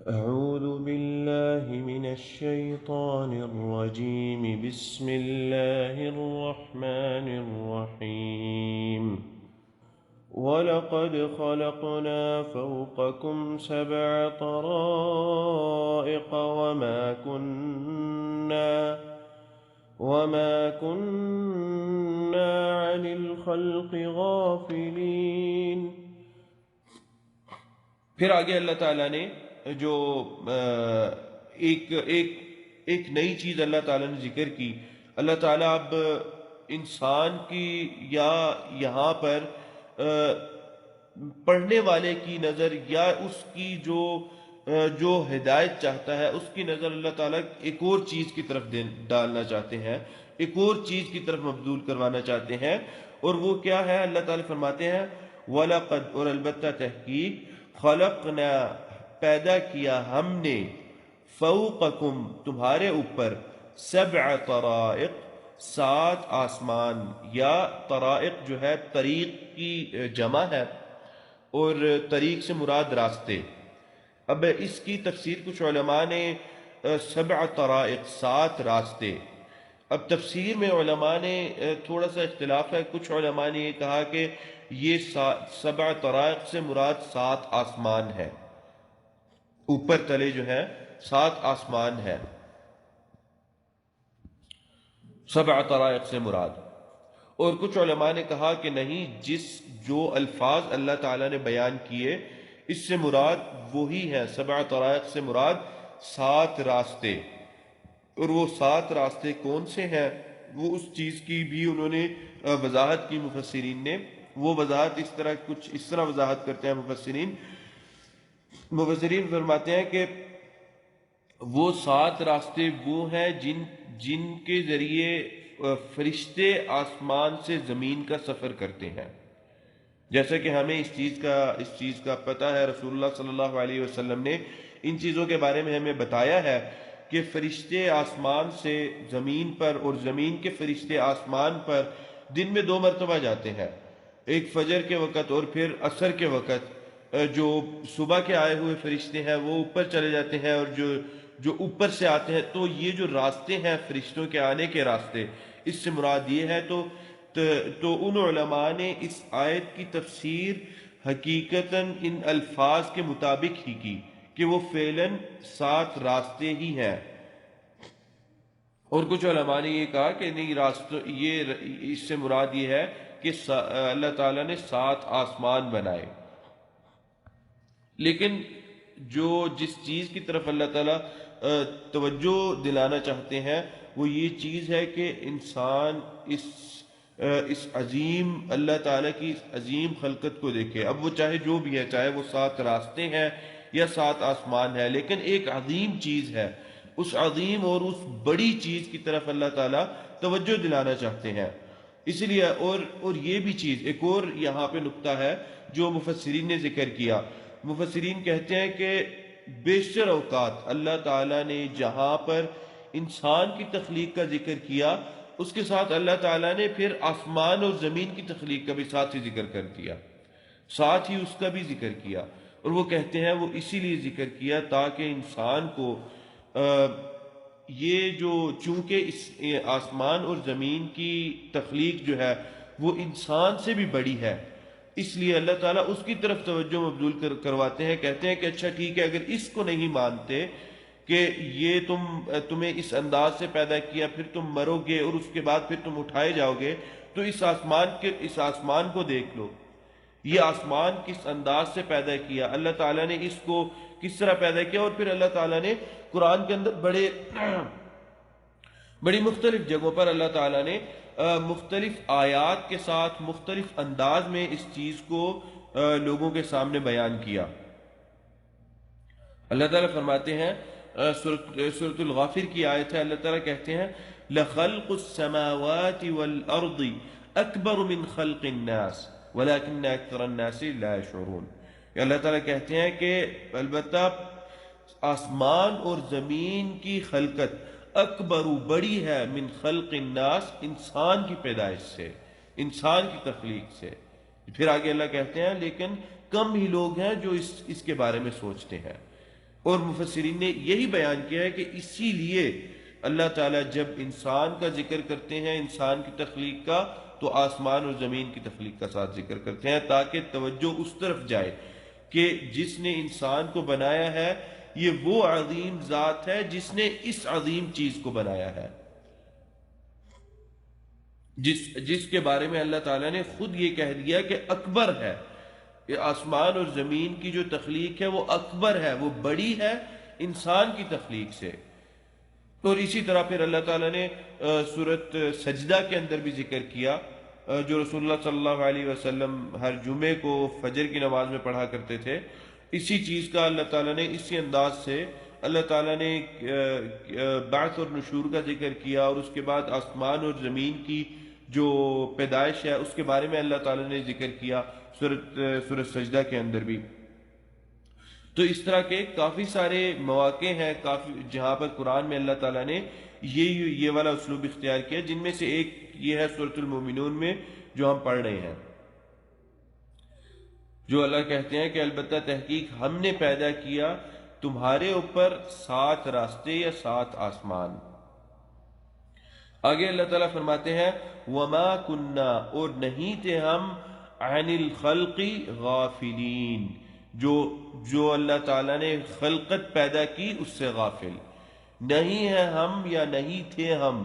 أعوذ بالله من الشيطان الرجيم بسم الله الرحمن الرحيم ولقد خلقنا فوقكم سبع طرائق وما كنا عن الخلق غافلين۔ پھر آگے اللہ تعالیٰ نے جو ایک ایک ایک نئی چیز اللہ تعالیٰ نے ذکر کی۔ اللہ تعالیٰ اب انسان کی یا یہاں پر پڑھنے والے کی نظر یا اس کی جو ہدایت چاہتا ہے اس کی نظر اللہ تعالیٰ ایک اور چیز کی طرف ڈالنا چاہتے ہیں، ایک اور چیز کی طرف مبذول کروانا چاہتے ہیں، اور وہ کیا ہے؟ اللہ تعالیٰ فرماتے ہیں وَلَقَدْ، اور البتہ تحقیق، خلقنا، پیدا کیا ہم نے، فوقکم، تمہارے اوپر، سبع طرائق، 7 آسمان، یا طرائق جو ہے طریق کی جمع ہے، اور طریق سے مراد راستے۔ اب اس کی تفسیر کچھ علماء نے 7 طرائق، 7 راستے۔ اب تفسیر میں علماء نے تھوڑا سا اختلاف ہے۔ کچھ علماء نے یہ کہا کہ یہ 7 طرائق سے مراد 7 آسمان ہے، اوپر تلے جو ہے 7 آسمان ہے، 7 طرائق سے مراد۔ اور کچھ علماء نے کہا کہ نہیں، جو الفاظ اللہ تعالیٰ نے بیان کیے اس سے مراد وہی ہے، 7 طرائق سے مراد 7 راستے۔ اور وہ 7 راستے کون سے ہیں، وہ اس چیز کی بھی انہوں نے وضاحت کی مفسرین نے۔ وہ وضاحت اس طرح وضاحت کرتے ہیں مفسرین فرماتے ہیں کہ وہ 7 راستے وہ ہیں جن کے ذریعے فرشتے آسمان سے زمین کا سفر کرتے ہیں۔ جیسا کہ ہمیں اس چیز کا پتہ ہے، رسول اللہ صلی اللہ علیہ وسلم نے ان چیزوں کے بارے میں ہمیں بتایا ہے کہ فرشتے آسمان سے زمین پر اور زمین کے فرشتے آسمان پر دن میں 2 مرتبہ جاتے ہیں، ایک فجر کے وقت اور پھر عصر کے وقت۔ جو صبح کے آئے ہوئے فرشتے ہیں وہ اوپر چلے جاتے ہیں، اور جو اوپر سے آتے ہیں، تو یہ جو راستے ہیں فرشتوں کے آنے کے راستے، اس سے مراد یہ ہے۔ تو ان علماء نے اس آیت کی تفسیر حقیقتاً ان الفاظ کے مطابق ہی کی کہ وہ فعلاً 7 راستے ہی ہیں۔ اور کچھ علماء نے یہ کہا کہ نہیں، اس سے مراد یہ ہے کہ اللہ تعالیٰ نے 7 آسمان بنائے۔ لیکن جس چیز کی طرف اللہ تعالیٰ توجہ دلانا چاہتے ہیں وہ یہ چیز ہے کہ انسان اس عظیم اللہ تعالیٰ کی اس عظیم خلقت کو دیکھے۔ اب وہ چاہے جو بھی ہے، چاہے وہ 7 راستے ہیں یا 7 آسمان ہے، لیکن ایک عظیم چیز ہے، اس عظیم اور اس بڑی چیز کی طرف اللہ تعالیٰ توجہ دلانا چاہتے ہیں۔ اس لیے اور یہ بھی چیز، ایک اور یہاں پہ نقطہ ہے جو مفسرین نے ذکر کیا۔ مفسرین کہتے ہیں کہ بیشتر اوقات اللہ تعالیٰ نے جہاں پر انسان کی تخلیق کا ذکر کیا، اس کے ساتھ اللہ تعالیٰ نے پھر آسمان اور زمین کی تخلیق کا بھی ساتھ ہی ذکر کر دیا، ساتھ ہی اس کا بھی ذکر کیا۔ اور وہ کہتے ہیں وہ اسی لیے ذکر کیا تاکہ انسان کو چونکہ اس آسمان اور زمین کی تخلیق جو ہے وہ انسان سے بھی بڑی ہے، اس لیے اللہ تعالیٰ اس کی طرف توجہ مبذول کرواتے ہیں۔ کہتے ہیں کہ اچھا ٹھیک ہے، اگر اس کو نہیں مانتے کہ یہ تمہیں اس انداز سے پیدا کیا، پھر تم مرو گے اور اس کے بعد پھر تم اٹھائے جاؤ گے، تو اس آسمان کو دیکھ لو، یہ آسمان کس انداز سے پیدا کیا، اللہ تعالیٰ نے اس کو کس طرح پیدا کیا۔ اور پھر اللہ تعالیٰ نے قرآن کے اندر بڑی مختلف جگہوں پر اللہ تعالیٰ نے مختلف آیات کے ساتھ مختلف انداز میں اس چیز کو لوگوں کے سامنے بیان کیا۔ اللہ تعالیٰ فرماتے ہیں، سورۃ الغافر کی آیت ہے، اللہ تعالیٰ کہتے ہیں لَخَلْقُ السَّمَاوَاتِ وَالْأَرْضِ أَكْبَرُ مِنْ خَلْقِ النَّاسِ وَلَكِنَّ أَكْثَرَ النَّاسِ لَا يَشْعُرُونَ۔ اللہ تعالیٰ کہتے ہیں کہ البتہ آسمان اور زمین کی خلقت اکبر، بڑی ہے، من خلق الناس، انسان کی پیدائش سے، انسان کی تخلیق سے۔ پھر آگے اللہ کہتے ہیں لیکن کم ہی لوگ ہیں جو اس کے بارے میں سوچتے ہیں۔ اور مفسرین نے یہی بیان کیا ہے کہ اسی لیے اللہ تعالیٰ جب انسان کا ذکر کرتے ہیں، انسان کی تخلیق کا، تو آسمان اور زمین کی تخلیق کا ساتھ ذکر کرتے ہیں، تاکہ توجہ اس طرف جائے کہ جس نے انسان کو بنایا ہے یہ وہ عظیم ذات ہے جس نے اس عظیم چیز کو بنایا ہے، جس کے بارے میں اللہ تعالیٰ نے خود یہ کہہ دیا کہ اکبر ہے، کہ آسمان اور زمین کی جو تخلیق ہے وہ اکبر ہے، وہ بڑی ہے انسان کی تخلیق سے۔ اور اسی طرح پھر اللہ تعالیٰ نے سورۃ سجدہ کے اندر بھی ذکر کیا، جو رسول اللہ صلی اللہ علیہ وسلم ہر جمعے کو فجر کی نماز میں پڑھا کرتے تھے، اسی چیز کا اللہ تعالیٰ نے اسی انداز سے اللہ تعالیٰ نے بعث اور نشور کا ذکر کیا، اور اس کے بعد آسمان اور زمین کی جو پیدائش ہے اس کے بارے میں اللہ تعالیٰ نے ذکر کیا سورۃ سجدہ کے اندر بھی۔ تو اس طرح کے کافی سارے مواقع ہیں کافی جہاں پر قرآن میں اللہ تعالیٰ نے یہ والا اسلوب اختیار کیا، جن میں سے ایک یہ ہے سورۃ المومنون میں جو ہم پڑھ رہے ہیں، جو اللہ کہتے ہیں کہ البتہ تحقیق ہم نے پیدا کیا تمہارے اوپر 7 راستے یا 7 آسمان۔ آگے اللہ تعالیٰ فرماتے ہیں وما کننا، اور نہیں تھے ہم عن الخلق غافلین، جو اللہ تعالیٰ نے خلقت پیدا کی اس سے غافل نہیں ہے ہم، یا نہیں تھے ہم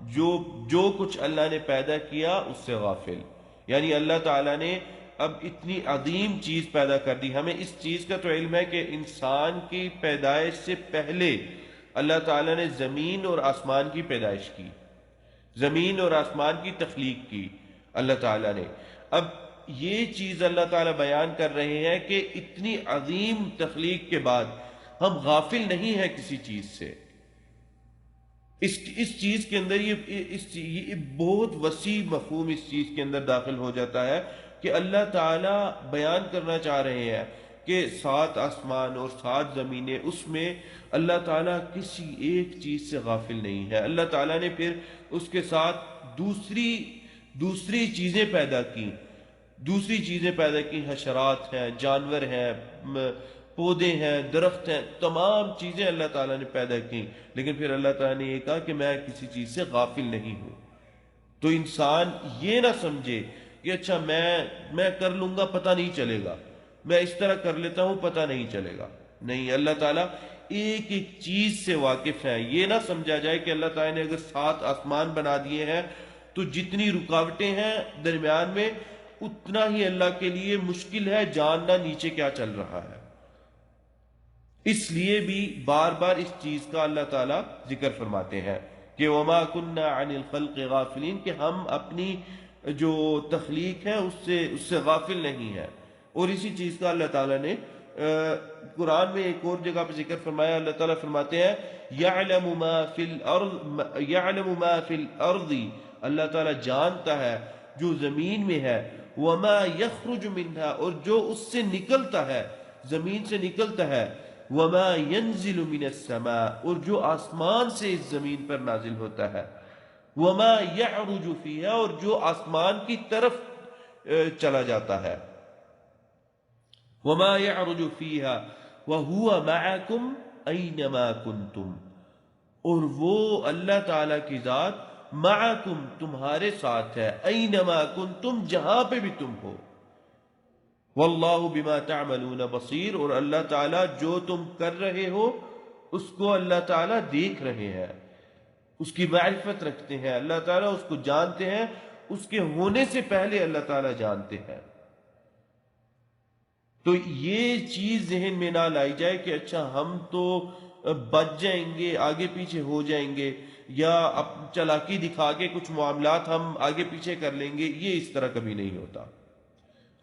جو کچھ اللہ نے پیدا کیا اس سے غافل۔ یعنی اللہ تعالیٰ نے اب اتنی عظیم چیز پیدا کر دی، ہمیں اس چیز کا تو علم ہے کہ انسان کی پیدائش سے پہلے اللہ تعالیٰ نے زمین اور آسمان کی پیدائش کی، زمین اور آسمان کی تخلیق کی اللہ تعالیٰ نے۔ اب یہ چیز اللہ تعالیٰ بیان کر رہے ہیں کہ اتنی عظیم تخلیق کے بعد ہم غافل نہیں ہیں کسی چیز سے۔ اس چیز کے اندر یہ بہت وسیع مفہوم اس چیز کے اندر داخل ہو جاتا ہے کہ اللہ تعالیٰ بیان کرنا چاہ رہے ہیں کہ 7 آسمان اور 7 زمینیں، اس میں اللہ تعالیٰ کسی ایک چیز سے غافل نہیں ہے۔ اللہ تعالیٰ نے پھر اس کے ساتھ دوسری چیزیں پیدا کی، حشرات ہیں، جانور ہیں، پودے ہیں، درخت ہیں، تمام چیزیں اللہ تعالیٰ نے پیدا کی، لیکن پھر اللہ تعالیٰ نے یہ کہا کہ میں کسی چیز سے غافل نہیں ہوں۔ تو انسان یہ نہ سمجھے کہ اچھا میں کر لوں گا پتہ نہیں چلے گا، میں اس طرح کر لیتا ہوں پتہ نہیں چلے گا، نہیں، اللہ تعالیٰ ایک ایک چیز سے واقف ہے۔ یہ نہ سمجھا جائے کہ اللہ تعالیٰ نے اگر 7 آسمان بنا دیے ہیں تو جتنی رکاوٹیں ہیں درمیان میں اتنا ہی اللہ کے لیے مشکل ہے جاننا نیچے کیا چل رہا ہے۔ اس لیے بھی بار بار اس چیز کا اللہ تعالیٰ ذکر فرماتے ہیں کہ وما کننا عن الخلق غافلین، کہ ہم اپنی جو تخلیق ہے اس سے غافل نہیں ہے۔ اور اسی چیز کا اللہ تعالیٰ نے قرآن میں ایک اور جگہ پہ ذکر فرمایا، اللہ تعالیٰ فرماتے ہیں یعلم ما فی الارض، اللہ تعالیٰ جانتا ہے جو زمین میں ہے، وما یخرج منہا، اور جو اس سے نکلتا ہے، زمین سے نکلتا ہے، وما ينزل من السماء، اور جو آسمان سے اس زمین پر نازل ہوتا ہے، وما يعرج فيها، اور جو آسمان کی طرف چلا جاتا ہے، وما يعرج فيها وهو معكم اينما كنتم، اور وہ اللہ تعالی کی ذات معکم تمہارے ساتھ ہے، اینما کنتم جہاں پہ بھی تم ہو، واللہ بما تعملون بصیر، اور اللہ تعالیٰ جو تم کر رہے ہو اس کو اللہ تعالیٰ دیکھ رہے ہیں، اس کی معرفت رکھتے ہیں، اللہ تعالیٰ اس کو جانتے ہیں، اس کے ہونے سے پہلے اللہ تعالیٰ جانتے ہیں۔ تو یہ چیز ذہن میں نہ لائی جائے کہ اچھا ہم تو بچ جائیں گے، آگے پیچھے ہو جائیں گے، یا چالاکی دکھا کے کچھ معاملات ہم آگے پیچھے کر لیں گے، یہ اس طرح کبھی نہیں ہوتا۔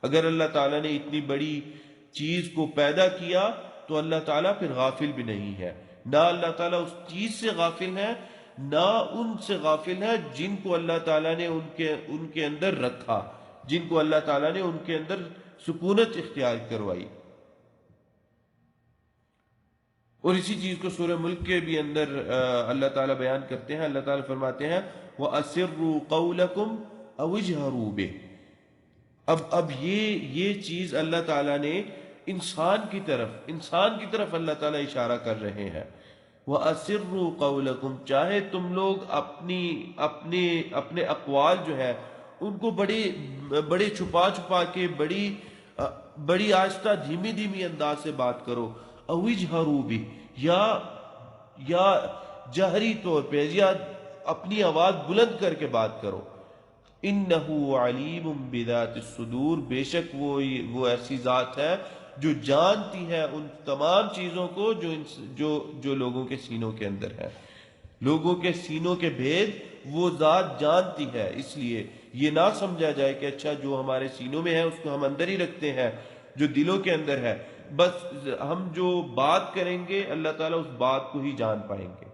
اگر اللہ تعالیٰ نے اتنی بڑی چیز کو پیدا کیا تو اللہ تعالیٰ پھر غافل بھی نہیں ہے، نہ اللہ تعالیٰ اس چیز سے غافل ہے، نہ ان سے غافل ہے جن کو اللہ تعالیٰ نے ان کے اندر رکھا، جن کو اللہ تعالیٰ نے ان کے اندر سکونت اختیار کروائی۔ اور اسی چیز کو سورہ ملک کے بھی اندر اللہ تعالیٰ بیان کرتے ہیں، اللہ تعالیٰ فرماتے ہیں وَأَسِرُّوا قَوْلَكُمْ أَوْ اجْهَرُوا بِهِ۔ اب یہ چیز اللہ تعالیٰ نے انسان کی طرف اللہ تعالیٰ اشارہ کر رہے ہیں۔ وَأَسِرُّوا قَوْلَكُمْ، چاہے تم لوگ اپنے اقوال جو ہے ان کو بڑے چھپا چھپا کے بڑی آہستہ دھیمی دھیمی انداز سے بات کرو، او اجہروا بہ، یا جہری طور پہ، یا اپنی آواز بلند کر کے بات کرو۔ انہ علیم بذات الصدور، بے شک وہ ایسی ذات ہے جو جانتی ہے ان تمام چیزوں کو جو لوگوں کے سینوں کے اندر ہے۔ لوگوں کے سینوں کے بھید وہ ذات جانتی ہے، اس لیے یہ نہ سمجھا جائے کہ اچھا جو ہمارے سینوں میں ہے اس کو ہم اندر ہی رکھتے ہیں، جو دلوں کے اندر ہے بس ہم جو بات کریں گے اللہ تعالیٰ اس بات کو ہی جان پائیں گے۔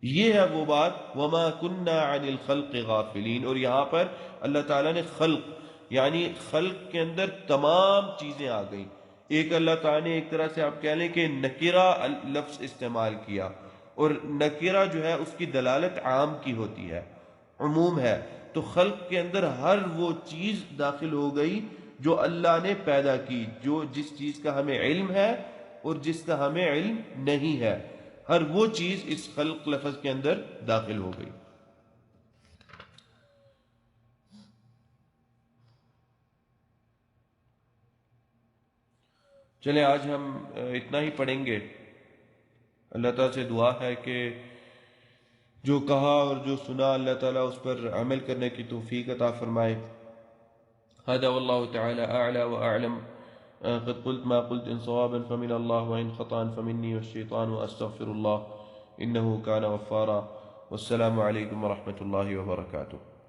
یہ ہے وہ بات، وما کننا عن الخلق غافلین، اور یہاں پر اللہ تعالیٰ نے خلق یعنی خلق کے اندر تمام چیزیں آ گئیں۔ ایک اللہ تعالیٰ نے ایک طرح سے آپ کہہ لیں کہ نکرہ لفظ استعمال کیا، اور نکرہ جو ہے اس کی دلالت عام کی ہوتی ہے، عموم ہے، تو خلق کے اندر ہر وہ چیز داخل ہو گئی جو اللہ نے پیدا کی، جس چیز کا ہمیں علم ہے اور جس کا ہمیں علم نہیں ہے، ہر وہ چیز اس خلق لفظ کے اندر داخل ہو گئی۔ چلیں آج ہم اتنا ہی پڑھیں گے۔ اللہ تعالیٰ سے دعا ہے کہ جو کہا اور جو سنا اللہ تعالیٰ اس پر عمل کرنے کی توفیق عطا فرمائے۔ هذا والله تعالى أعلى وأعلم۔ قد قلت ما قلت إن صوابا فمن الله وإن خطأ فمني والشيطان وأستغفر الله إنه كان غفارا۔ والسلام عليكم ورحمة الله وبركاته۔